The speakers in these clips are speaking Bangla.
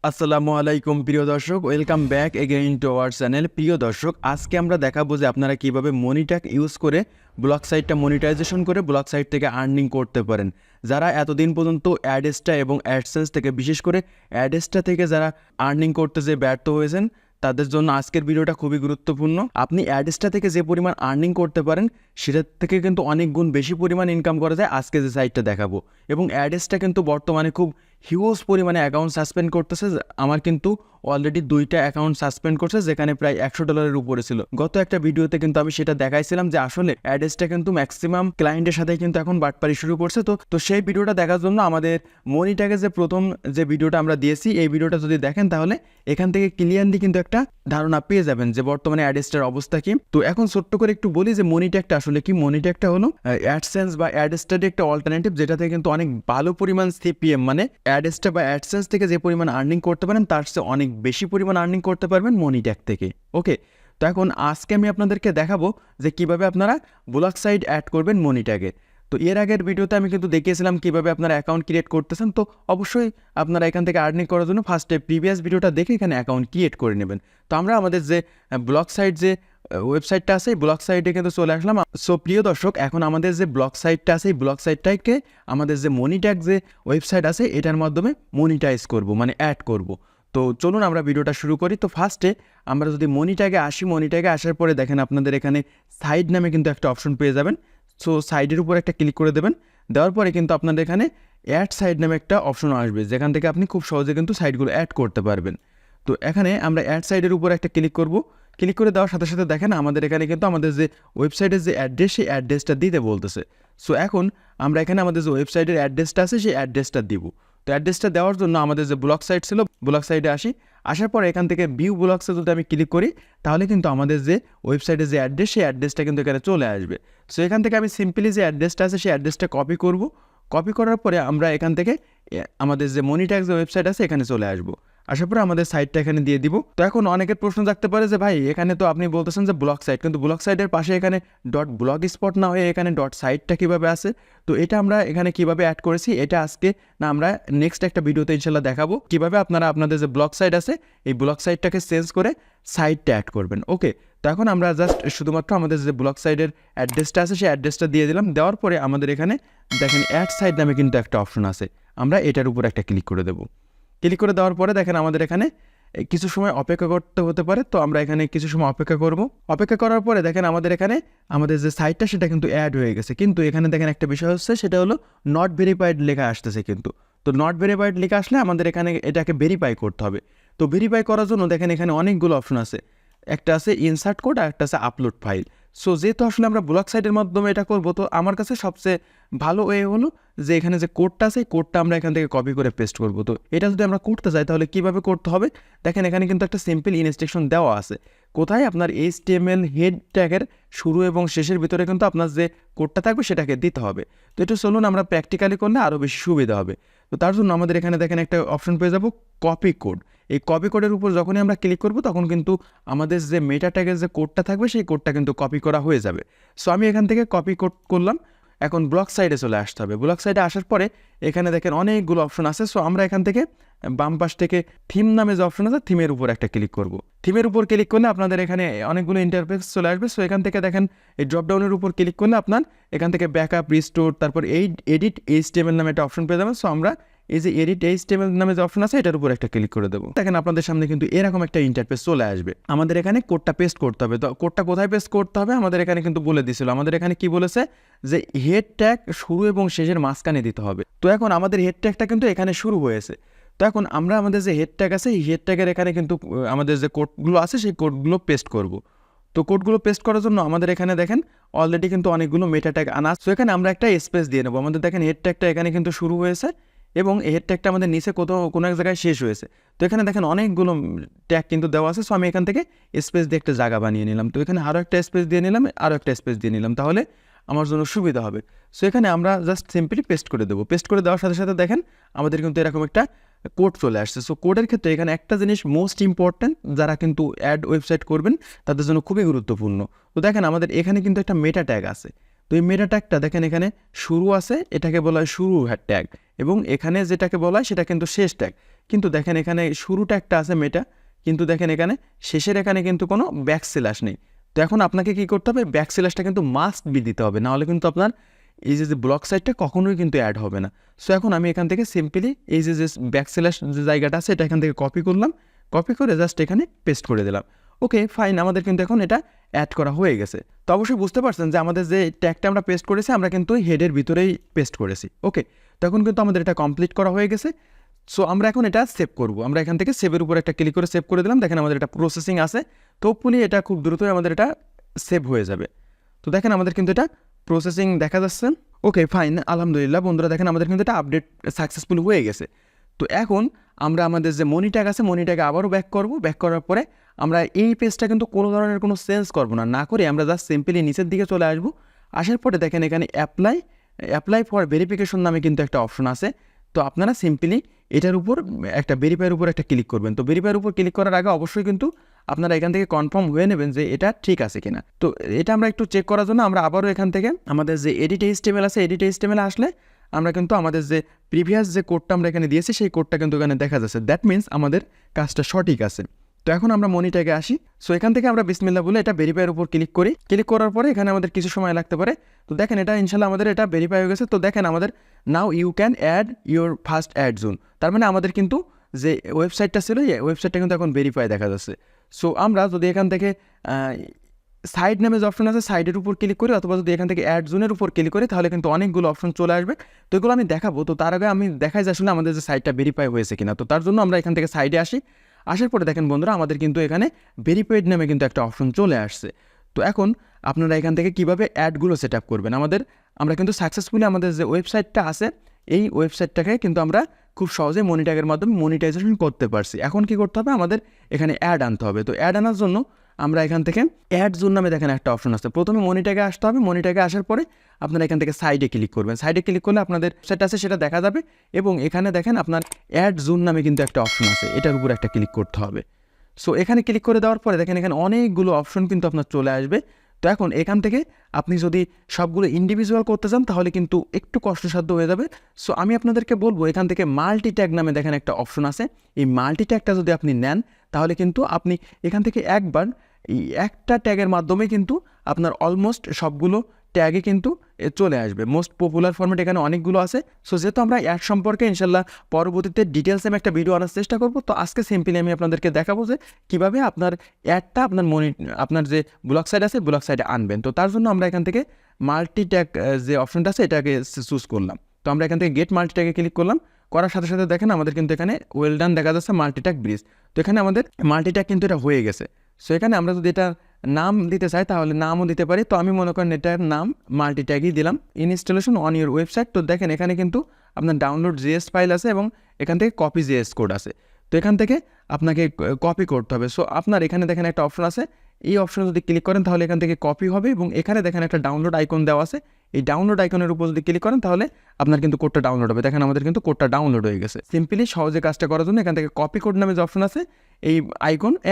আসসালামু আলাইকুম প্রিয় দর্শক, welcome back again to our channel. প্রিয় দর্শক, আজকে আমরা দেখাবো যে আপনারা কিভাবে মনিট্যাগ ইউজ করে ব্লগ সাইটটা মনিটাইজেশন করে ব্লগ সাইট থেকে আর্নিং করতে পারেন। যারা এতদিন পর্যন্ত অ্যাডস্টা এবং অ্যাডসেন্স থেকে, বিশেষ করে অ্যাডস্টা থেকে যারা আর্নিং করতে যে ব্যর্থ হয়েছেন, তাদের জন্য আজকের ভিডিওটা খুবই গুরুত্বপূর্ণ। আপনি অ্যাডস্টা থেকে যে পরিমাণ আর্নিং করতে পারেন সেটার থেকে কিন্তু অনেক গুণ বেশি পরিমাণ ইনকাম করা যায় আজকে যে সাইটটা দেখাবো। এবং অ্যাডস্টা কিন্তু বর্তমানে খুব হিউজ পরিমাণে অ্যাকাউন্ট সাসপেন্ড করতেছে। আমার কিন্তু অলরেডি 2টা অ্যাকাউন্ট সাসপেন্ড করছে, যেখানে প্রায় $100 উপরে ছিল। গত একটা ভিডিওতে কিন্তু আমি সেটা দেখাইছিলাম যে আসলে অ্যাডস্টা কিন্তু ম্যাক্সিমাম ক্লায়েন্টের সাথে কিন্তু এখন বাটপারি শুরু করছে। তো সেই ভিডিওটা দেখার জন্য আমাদের মনিট্যাগে যে প্রথম যে ভিডিওটা আমরা দিয়েছি, এই ভিডিওটা যদি দেখেন তাহলে এখান থেকে ক্লিয়ারলি কিন্তু একটা ধারণা পেয়ে যাবেন যে বর্তমানে অ্যাডস্টার অবস্থা কি। তো এখন ছোট্ট করে একটু বলি যে মনিট্যাগটা আসলে কি। মনিট্যাগটা হলো অ্যাডসেন্স বা অ্যাডস্টারের একটা অল্টারনেটিভ, যেটাতে কিন্তু অনেক ভালো পরিমাণ সিপিএম, মানে অ্যাডস্টা বা অ্যাডসেন্স থেকে যে পরিমাণ আর্নিং করতে পারেন তার চেয়ে অনেক বেশি পরিমাণ আর্নিং করতে পারবেন মনিট্যাগ থেকে। ওকে, তো এখন আজকে আমি আপনাদেরকে দেখাবো যে কিভাবে আপনারা ব্লগ সাইট অ্যাড করবেন মনিট্যাগে। তো এর আগের ভিডিওতে আমি কিন্তু দেখিয়েছিলাম কিভাবে আপনারা অ্যাকাউন্ট ক্রিয়েট করতেছেন। তো অবশ্যই আপনারা এখান থেকে আর্নিং করার জন্য ফার্স্টে প্রিভিয়াস ভিডিওটা দেখে এখানে অ্যাকাউন্ট ক্রিয়েট করে নেবেন। তো আমরা আমাদের যে ব্লগ সাইট যে ওয়েবসাইটটা আছে, এই ব্লগ সাইটে কিন্তু চলে আসলাম। সো প্রিয় দর্শক, এখন আমাদের যে ব্লগ সাইটটা আছে, এই ব্লগ সাইটটাকে আমাদের যে মনিট্যাগ যে ওয়েবসাইট আছে এটার মাধ্যমে মনিটাইজ করব, মানে অ্যাড করব। তো চলুন আমরা ভিডিওটা শুরু করি। তো ফার্স্টে আমরা যদি মনিট্যাগে আসি, মনিট্যাগে আসার পরে দেখেন আপনাদের এখানে সাইড নামে কিন্তু একটা অপশন পেয়ে যাবেন। সো সাইডের উপর একটা ক্লিক করে দেবেন। দেওয়ার পরে কিন্তু আপনাদের এখানে অ্যাড সাইড নামে একটা অপশন আসবে, যেখান থেকে আপনি খুব সহজে কিন্তু সাইটগুলো অ্যাড করতে পারবেন। তো এখানে আমরা অ্যাড সাইডের উপর একটা ক্লিক করব। ক্লিক করে দেওয়ার সাথে সাথে দেখেন আমাদের এখানে কিন্তু আমাদের যে ওয়েবসাইটের যে অ্যাড্রেস, সেই অ্যাড্রেসটা দিতে বলতেছে। সো এখন আমরা এখানে আমাদের যে ওয়েবসাইটের অ্যাড্রেসটা আছে সেই অ্যাড্রেসটা দিব। তো অ্যাড্রেসটা দেওয়ার জন্য আমাদের যে ব্লগ সাইট ছিল, ব্লগ সাইটে আসি। আসার পরে এখান থেকে ভিউ ব্লগসে যদি আমি ক্লিক করি তাহলে কিন্তু আমাদের যে ওয়েবসাইটের যে অ্যাড্রেস, সেই অ্যাড্রেসটা কিন্তু এখানে চলে আসবে। সো এখান থেকে আমি সিম্পলি যে অ্যাড্রেসটা আছে সেই অ্যাড্রেসটা কপি করব। কপি করার পরে আমরা এখান থেকে আমাদের যে মনিট্যাগ যে ওয়েবসাইট আছে এখানে চলে আসবো। আসার পরে আমাদের সাইটটা এখানে দিয়ে দিব। তো এখন অনেকের প্রশ্ন থাকতে পারে যে ভাই, এখানে তো আপনি বলতেছেন যে ব্লগ সাইট, কিন্তু ব্লগ সাইটের পাশে এখানে ব্লগ স্পট না হয়ে এখানে সাইটটা কীভাবে আসে। তো এটা আমরা এখানে কিভাবে অ্যাড করেছি এটা আজকে না, আমরা নেক্সট একটা ভিডিওতে ইনশাল্লাহ দেখাবো কিভাবে আপনারা আপনাদের যে ব্লগ সাইট আছে এই ব্লগ সাইটটাকে চেঞ্জ করে সাইটটা অ্যাড করবেন। ওকে, তো এখন আমরা জাস্ট শুধুমাত্র আমাদের যে ব্লগ সাইটের অ্যাড্রেসটা আছে সেই অ্যাড্রেসটা দিয়ে দিলাম। দেওয়ার পরে আমাদের এখানে দেখেন অ্যাড সাইট নামে কিন্তু একটা অপশন আছে, আমরা এটার উপর একটা ক্লিক করে দেবো। ক্লিক করে দেওয়ার পরে দেখেন আমাদের এখানে কিছু সময় অপেক্ষা করতে হতে পারে। তো আমরা এখানে কিছু সময় অপেক্ষা করব। অপেক্ষা করার পরে দেখেন আমাদের এখানে আমাদের যে সাইটটা সেটা কিন্তু অ্যাড হয়ে গেছে। কিন্তু এখানে দেখেন একটা বিষয় হচ্ছে, সেটা হলো নট ভেরিফাইড লেখা আসতেছে। কিন্তু তো নট ভেরিফাইড লেখা আসলে আমাদের এখানে এটাকে ভেরিফাই করতে হবে। তো ভেরিফাই করার জন্য দেখেন এখানে অনেকগুলো অপশন আছে। একটা আছে ইনসার্ট কোড আর একটা আছে আপলোড ফাইল। সো যেহেতু আসলে আমরা ব্লগ সাইটের মাধ্যমে এটা করবো, তো আমার কাছে সবচেয়ে ভালো ওয়ে হলো যে এখানে যে কোডটা আছে এই কোডটা আমরা এখান থেকে কপি করে পেস্ট করব। তো এটা যদি আমরা করতে চাই তাহলে কীভাবে করতে হবে দেখেন, এখানে কিন্তু একটা সিম্পল ইনস্ট্রাকশন দেওয়া আছে। কোথায় আপনার HTML হেড ট্যাগের শুরু এবং শেষের ভিতরে কিন্তু আপনার যে কোডটা থাকবে সেটাকে দিতে হবে। তো এটা চলুন আমরা প্র্যাকটিক্যালি করলে আরও বেশি সুবিধা হবে। তো তার জন্য আমাদের এখানে দেখেন একটা অপশন পেয়ে যাব, কপি কোড। এই কপি কোডের উপর যখনই আমরা ক্লিক করব তখন কিন্তু আমাদের যে মেটা ট্যাগের যে কোডটা থাকবে সেই কোডটা কিন্তু কপি করা হয়ে যাবে। সো আমি এখান থেকে কপি কোড করলাম। এখন ব্লগ সাইডে চলে আসতে হবে। ব্লগ সাইডে আসার পরে এখানে দেখেন অনেকগুলো অপশন আছে। সো আমরা এখান থেকে বাম পাশ থেকে থিম নামে যে অপশন আছে থিমের উপর একটা ক্লিক করব। থিমের উপর ক্লিক করলে আপনাদের এখানে অনেকগুলো ইন্টারফেস চলে আসবে। সো এখান থেকে দেখেন এই ড্রপডাউনের উপর ক্লিক করলে আপনার এখান থেকে ব্যাকআপ, রিস্টোর, তারপর এডিট HTML নামে একটা অপশন পেয়ে যাবেন। সো আমরা এই যে এডিট HTML নামে যে অপশন আছে এটার উপর একটা ক্লিক করে দেবো। দেখেন আপনাদের সামনে কিন্তু এরকম একটা ইন্টারফেস চলে আসবে। আমাদের এখানে কোডটা পেস্ট করতে হবে। তো কোডটা কোথায় পেস্ট করতে হবে আমাদের এখানে কিন্তু বলে দিয়েছিল। আমাদের এখানে কি বলেছে যে হেড ট্যাগ শুরু এবং শেষের মাঝখানে দিতে হবে। তো এখন আমাদের হেড ট্যাগটা কিন্তু এখানে শুরু হয়েছে। তো এখন আমরা আমাদের যে হেড ট্যাগ আছে এই হেড ট্যাগের এখানে কিন্তু আমাদের যে কোডগুলো আছে সেই কোডগুলো পেস্ট করব। তো কোডগুলো পেস্ট করার জন্য আমাদের এখানে দেখেন অলরেডি কিন্তু অনেকগুলো মেটা ট্যাগ আনা। তো এখানে আমরা একটা স্পেস দিয়ে নেবো। আমাদের দেখেন হেড ট্যাগটা এখানে কিন্তু শুরু হয়েছে এবং এই হেড ট্যাগটা আমাদের নিচে কোনো এক জায়গায় শেষ হয়েছে। তো এখানে দেখেন অনেকগুলো ট্যাগ কিন্তু দেওয়া আছে। সো আমি এখান থেকে স্পেস দিয়ে একটা জায়গা বানিয়ে নিলাম। তো এখানে আরও একটা স্পেস দিয়ে নিলাম, আরও একটা স্পেস দিয়ে নিলাম, তাহলে আমার জন্য সুবিধা হবে। সো এখানে আমরা জাস্ট সিম্পলি পেস্ট করে দেবো। পেস্ট করে দেওয়ার সাথে সাথে দেখেন আমাদের কিন্তু এরকম একটা কোড চলে আসছে। সো কোডের ক্ষেত্রে এখানে একটা জিনিস মোস্ট ইম্পর্ট্যান্ট, যারা কিন্তু অ্যাড ওয়েবসাইট করবেন তাদের জন্য খুবই গুরুত্বপূর্ণ। তো দেখেন আমাদের এখানে কিন্তু একটা মেটা ট্যাগ আছে। তো এই মেটা ট্যাগটা দেখেন এখানে শুরু আছে, এটাকে বলা হয় শুরু ট্যাগ, এবং এখানে যেটাকে বলা হয় সেটা কিন্তু শেষ ট্যাগ। কিন্তু দেখেন এখানে শুরু ট্যাগটা আছে মেটা, কিন্তু দেখেন এখানে শেষের এখানে কিন্তু কোনো ব্যাকস্ল্যাশ নেই। তো এখন আপনাকে কী করতে হবে, ব্যাকস্ল্যাশটা কিন্তু মাস্ট বি দিতে হবে, নাহলে কিন্তু আপনার এই যে ব্লক সাইটটা কখনোই কিন্তু অ্যাড হবে না। সো এখন আমি এখান থেকে সিম্পলি এই যে ব্যাকস্ল্যাশ যে জায়গাটা আছে এটা এখান থেকে কপি করলাম, কপি করে জাস্ট এখানে পেস্ট করে দিলাম। ওকে ফাইন, আমাদের কিন্তু এখন এটা অ্যাড করা হয়ে গেছে। তো অবশ্যই বুঝতে পারছেন যে আমাদের যে ট্যাগটা আমরা পেস্ট করেছি আমরা কিন্তু হেডের ভিতরেই পেস্ট করেছি। ওকে, তখন কিন্তু আমাদের এটা কমপ্লিট করা হয়ে গেছে। সো আমরা এখন এটা সেভ করব। আমরা এখান থেকে সেভের উপর একটা ক্লিক করে সেভ করে দিলাম। দেখেন আমাদের এটা প্রসেসিং আছে, তো হোপফুলি এটা খুব দ্রুতই আমাদের এটা সেভ হয়ে যাবে। তো দেখেন আমাদের কিন্তু এটা প্রসেসিং দেখা যাচ্ছে। ওকে ফাইন, আলহামদুলিল্লাহ বন্ধুরা, দেখেন আমাদের কিন্তু এটা আপডেট সাকসেসফুল হয়ে গেছে। তো এখন আমরা আমাদের যে মনি ট্যাগ আছে মনি ট্যাগে আবারও ব্যাক করব। ব্যাক করার পরে আমরা এই পেজটা কিন্তু কোনো ধরনের কোনো চেঞ্জ করবো না, না করে আমরা জাস্ট সিম্পলি নিচের দিকে চলে আসবো। আসার পরে দেখেন এখানে অ্যাপ্লাই ফর ভেরিফিকেশন নামে কিন্তু একটা অপশন আছে। তো আপনারা সিম্পলি এটার উপর একটা ভেরিফাইয়ের উপর একটা ক্লিক করবেন। তো ভেরিফাইয়ের উপর ক্লিক করার আগে অবশ্যই কিন্তু আপনারা এখান থেকে কনফার্ম হয়ে নেবেন যে এটা ঠিক আছে কিনা। তো এটা আমরা একটু চেক করার জন্য আমরা আবারও এখান থেকে আমাদের যে এডিট HTML আছে এডিট HTML আসলে আমরা কিন্তু আমাদের যে প্রিভিয়াস যে কোডটা আমরা এখানে দিয়েছি সেই কোডটা কিন্তু এখানে দেখা যাচ্ছে। দ্যাট মিনস আমাদের কাজটা সঠিক আছে। তো এখন আমরা মনি ট্যাগে আসি। সো এখান থেকে আমরা বিসমিল্লাহ বলে এটা ভেরিফাইয়ের উপর ক্লিক করি। ক্লিক করার পরে এখানে আমাদের কিছু সময় লাগতে পারে। তো দেখেন এটা ইনশাল্লাহ আমাদের এটা ভেরিফাই হয়ে গেছে। তো দেখেন আমাদের now you can add your first ad zone, তার মানে আমাদের কিন্তু যে ওয়েবসাইটটা ছিল এই ওয়েবসাইটটা কিন্তু এখন ভেরিফাই দেখা যাচ্ছে। সো আমরা যদি এখান থেকে সাইড নামে যে অপশন আছে সাইডের উপর ক্লিক করি, অথবা যদি এখান থেকে অ্যাড জোনের উপর ক্লিক করি তাহলে কিন্তু অনেকগুলো অপশন চলে আসবে। তো এগুলো আমি দেখাবো। তো তার আগে আমি দেখাই যে আসলে আমাদের যে সাইটটা ভেরিফাই হয়েছে কিনা। তো তার জন্য আমরা এখান থেকে সাইডে আসি। আসার পরে দেখেন বন্ধুরা আমাদের কিন্তু এখানে ভেরিফাইড নামে কিন্তু একটা অপশন চলে আসছে। তো এখন আপনারা এখান থেকে কীভাবে অ্যাডগুলো সেট আপ করবেন, আমরা কিন্তু সাকসেসফুলি আমাদের যে ওয়েবসাইটটা আছে এই ওয়েবসাইটটাকে কিন্তু আমরা খুব সহজে মনি ট্যাগের মাধ্যমে মনিটাইজেশন করতে পারছি। এখন কি করতে হবে, আমাদের এখানে অ্যাড আনতে হবে। তো অ্যাড আনার জন্য আমরা এখান থেকে অ্যাড জোন নামে দেখেন একটা অপশন আছে। প্রথমে মনি ট্যাগে আসতে হবে। মনি ট্যাগে আসার পরে আপনারা এখান থেকে সাইডে ক্লিক করবেন। সাইডে ক্লিক করলে আপনাদের ওয়েবসাইট আছে সেটা দেখা যাবে, এবং এখানে দেখেন আপনার অ্যাড জোন নামে কিন্তু একটা অপশন আছে, এটার উপর একটা ক্লিক করতে হবে। সো এখানে ক্লিক করে দেওয়ার পরে দেখেন এখানে অনেকগুলো অপশন কিন্তু আপনার চলে আসবে। তো এখন এখান থেকে আপনি যদি সবগুলো ইন্ডিভিজুয়াল করতে চান তাহলে কিন্তু একটু কষ্টসাধ্য হয়ে যাবে। সো আমি আপনাদেরকে বলবো এখান থেকে মাল্টি ট্যাগ নামে দেখেন একটা অপশন আছে। এই মাল্টি ট্যাগটা যদি আপনি নেন তাহলে কিন্তু আপনি এখান থেকে একবার এই একটা ট্যাগের মাধ্যমে কিন্তু আপনার অলমোস্ট সবগুলো ট্যাগে কিন্তু চলে আসবে। মোস্ট পপুলার ফরম্যাট এখানে অনেকগুলো আছে। সো যেহেতু আমরা অ্যাড সম্পর্কে ইনশাল্লাহ পরবর্তীতে ডিটেলসে আমি একটা ভিডিও আনার চেষ্টা করব। তো আজকে সিম্পলি আমি আপনাদেরকে দেখাবো যে কীভাবে আপনার অ্যাডটা আপনার যে ব্লগ সাইট আছে ব্লগ সাইটে আনবেন। তো তার জন্য আমরা এখান থেকে মাল্টি ট্যাগ যে অপশনটা আছে এটাকে চুজ করলাম। তো আমরা এখান থেকে গেট মাল্টি ট্যাগে ক্লিক করলাম। করার সাথে সাথে দেখেন আমাদের কিন্তু এখানে ওয়েল ডান দেখা যাচ্ছে মাল্টি ট্যাগ ব্রিজ। তো এখানে আমাদের মাল্টি ট্যাগ কিন্তু এটা হয়ে গেছে। সো এখানে আমরা যদি এটা নাম দিতে চাই তাহলে নামও দিতে পারি। তো আমি মনে করেন এটার নাম মাল্টি ট্যাগই দিলাম, ইনস্টলেশন অন ইউর ওয়েবসাইট। তো দেখেন এখানে কিন্তু আপনার ডাউনলোড জিএস ফাইল আছে এবং এখান থেকে কপি জিএস কোড আছে। তো এখান থেকে আপনাকে কপি করতে হবে। সো আপনার এখানে দেখেন একটা অপশন আছে, এই অপশনে যদি ক্লিক করেন তাহলে এখান থেকে কপি হবে, এবং এখানে দেখেন একটা ডাউনলোড আইকন দেওয়া আছে। এই ডাউনলোড আইকনের উপর যদি ক্লিক করেন তাহলে আপনার কিন্তু কোডটা ডাউনলোড হবে। দেখেন আমাদের কিন্তু কোডটা ডাউনলোড হয়ে গেছে। সিম্পলি সহজে কাজটা করার জন্য এখান থেকে কপি কোড নামে যে অপশন আছে এই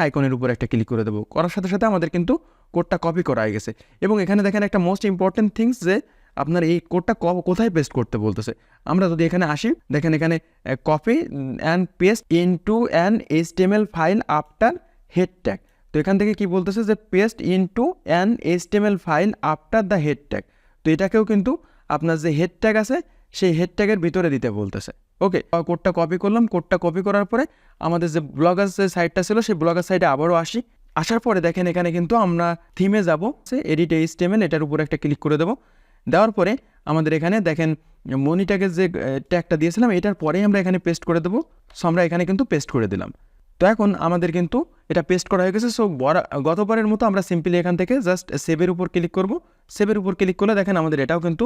আইকনের উপর একটা ক্লিক করে দেবো। করার সাথে সাথে আমাদের কিন্তু কোডটা কপি করা হয়ে গেছে। এবং এখানে দেখেন একটা মোস্ট ইম্পর্টেন্ট থিংস যে আপনার এই কোডটা কোথায় পেস্ট করতে বলতেছে। আমরা যদি এখানে আসি দেখেন এখানে copy and paste into an HTML file after head tag. তো এখান থেকে কি বলতেছে যে paste into an HTML file after the head tag. তো এটাকেও কিন্তু আপনার যে হেড ট্যাগ আছে সেই হেড ট্যাগের ভিতরে দিতে বলতেছে। ওকে, কোডটা কপি করলাম। কোডটা কপি করার পরে আমাদের যে ব্লগার যে সাইটটা ছিল সেই ব্লগার সাইটে আবারও আসি। আসার পরে দেখেন এখানে কিন্তু আমরা থিমে যাব, সে এডিট HTML এটার উপর একটা ক্লিক করে দেবো। দেওয়ার পরে আমাদের এখানে দেখেন মনি ট্যাগের যে ট্যাগটা দিয়েছিলাম এটার পরেই আমরা এখানে পেস্ট করে দেবো। সো আমরা এখানে কিন্তু পেস্ট করে দিলাম। তো এখন আমাদের কিন্তু এটা পেস্ট করা হয়ে গেছে। সো গতবারের মতো আমরা সিম্পলি এখান থেকে জাস্ট সেভের উপর ক্লিক করব। সেভের উপর ক্লিক করলে দেখেন আমাদের এটাও কিন্তু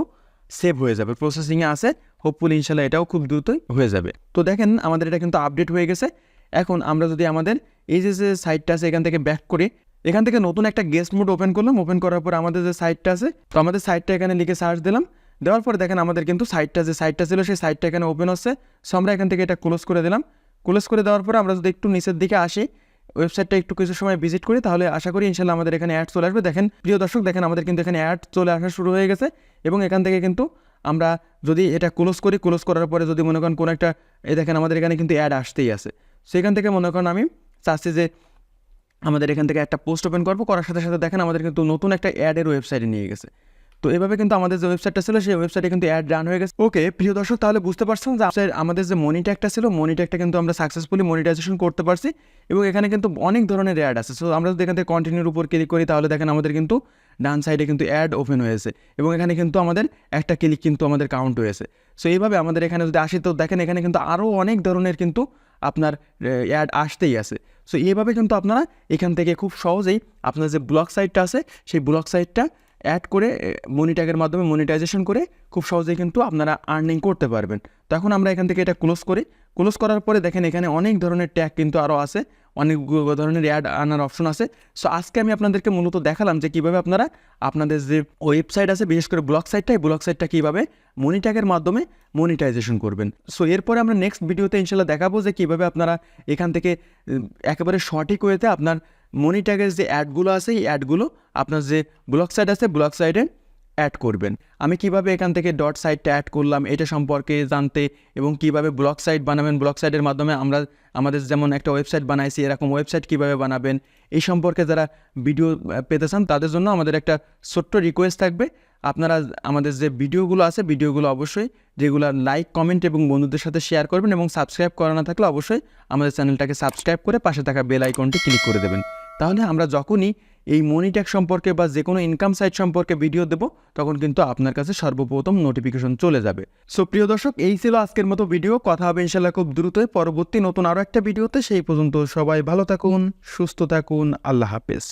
সেভ হয়ে যাবে, প্রসেসিংয়ে আছে। হোপফুলি ইনশাল্লাহ এটাও খুব দ্রুতই হয়ে যাবে। তো দেখেন আমাদের এটা কিন্তু আপডেট হয়ে গেছে। এখন আমরা যদি আমাদের এই যে সাইটটা আছে এখান থেকে ব্যাক করে এখান থেকে নতুন একটা গেস্ট মোড ওপেন করলাম। ওপেন করার পর আমাদের যে সাইটটা আছে তো আমাদের সাইটটা এখানে লিখে সার্চ দিলাম। দেওয়ার পরে দেখেন আমাদের কিন্তু যে সাইটটা ছিল সেই সাইটটা এখানে ওপেন হচ্ছে। সো আমরা এখান থেকে এটা ক্লোজ করে দিলাম। ক্লোজ করে দেওয়ার পরে আমরা যদি একটু নিচের দিকে আসি, ওয়েবসাইটটা একটু কিছু সময় ভিজিট করি, তাহলে আশা করি ইনশাল্লাহ আমাদের এখানে অ্যাড চলে আসবে। দেখেন প্রিয় দর্শক, দেখেন আমাদের কিন্তু এখানে অ্যাড চলে আসা শুরু হয়ে গেছে এবং এখান থেকে কিন্তু আমরা যদি এটা ক্লোজ করি, ক্লোজ করার পরে যদি মনে করেন কোনো একটা দেখেন আমাদের এখানে কিন্তু অ্যাড আসতেই আছে। সেখান থেকে মনে করেন আমি চাচ্ছি যে আমাদের এখান থেকে একটা পোস্ট ওপেন করবো, করার সাথে সাথে দেখেন আমাদের কিন্তু নতুন একটা অ্যাডের ওয়েবসাইটে নিয়ে গেছে। তো এভাবে কিন্তু আমাদের যে ওয়েবসাইটটা ছিল সেই ওয়েবসাইটে কিন্তু অ্যাড রান হয়ে গেছে। ওকে প্রিয় দর্শক, তাহলে বুঝতে পারছেন যে আমাদের যে মনিট্যাগটা ছিল, মনিট্যাগটা কিন্তু আমরা সাকসেসফুলি মনিটাইজেশন করতে পারছি এবং এখানে কিন্তু অনেক ধরনের অ্যাড আছে। সো আমরা যদি এখান থেকে কন্টিনিউর উপর ক্লিক করি, তাহলে দেখেন আমাদের কিন্তু ডান সাইডে কিন্তু অ্যাড ওপেন হয়েছে এবং এখানে কিন্তু আমাদের একটা ক্লিক কিন্তু আমাদের কাউন্ট হয়েছে। সো এইভাবে আমাদের এখানে যদি আসি, তো দেখেন এখানে কিন্তু আরও অনেক ধরনের কিন্তু আপনার অ্যাড আসতেই আছে। সো এইভাবে কিন্তু আপনারা এখান থেকে খুব সহজেই আপনার যে ব্লগ সাইটটা আছে সেই ব্লগ সাইটটা অ্যাড করে মনিট্যাগের মাধ্যমে মনিটাইজেশন করে খুব সহজেই কিন্তু আপনারা আর্নিং করতে পারবেন। তো এখন আমরা এখান থেকে এটা ক্লোজ করি। ক্লোজ করার পরে দেখেন এখানে অনেক ধরনের ট্যাগ কিন্তু আরও আছে, অনেক ধরনের অ্যাড আনার অপশন আছে। সো আজকে আমি আপনাদেরকে মূলত দেখালাম যে কীভাবে আপনারা আপনাদের যে ওয়েবসাইট আছে, বিশেষ করে ব্লগ সাইটটা কীভাবে মনিট্যাগের মাধ্যমে মনিটাইজেশন করবেন। সো এরপরে আমরা নেক্সট ভিডিওতে ইনশাল্লাহ দেখাবো যে কীভাবে আপনারা এখান থেকে একেবারে সঠিক ওয়েতে আপনার মনিট্যাগের যে অ্যাডগুলো আছে এই অ্যাডগুলো আপনার যে ব্লগ সাইট আছে ব্লগ সাইটে অ্যাড করবেন। আমি কিভাবে এখান থেকে ডট সাইটটা অ্যাড করলাম এটা সম্পর্কে জানতে এবং কিভাবে ব্লগ সাইট বানাবেন, ব্লগ সাইটের মাধ্যমে আমরা আমাদের যেমন একটা ওয়েবসাইট বানাইছি এরকম ওয়েবসাইট কিভাবে বানাবেন, এই সম্পর্কে যারা ভিডিও পেতে চান তাদের জন্য আমাদের একটা ছোট্ট রিকোয়েস্ট থাকবে। আপনারা আমাদের যে ভিডিওগুলো আছে ভিডিওগুলো অবশ্যই যেগুলো লাইক, কমেন্ট এবং বন্ধুদের সাথে শেয়ার করবেন এবং সাবস্ক্রাইব করা না থাকলে অবশ্যই আমাদের চ্যানেলটাকে সাবস্ক্রাইব করে পাশে থাকা বেল আইকনটি ক্লিক করে দেবেন। তাহলে আমরা যখনই এই মনিট্যাগ সম্পর্কে বা যে কোনো ইনকাম সাইট সম্পর্কে ভিডিও দেব তখন কিন্তু আপনার কাছে সর্বপ্রথম নোটিফিকেশন চলে যাবে। সো প্রিয় দর্শক, এই ছিল আজকের মতো ভিডিও। কথা হবে ইনশাল্লাহ খুব দ্রুতই পরবর্তী নতুন আরও একটা ভিডিওতে। সেই পর্যন্ত সবাই ভালো থাকুন, সুস্থ থাকুন, আল্লাহ হাফেজ।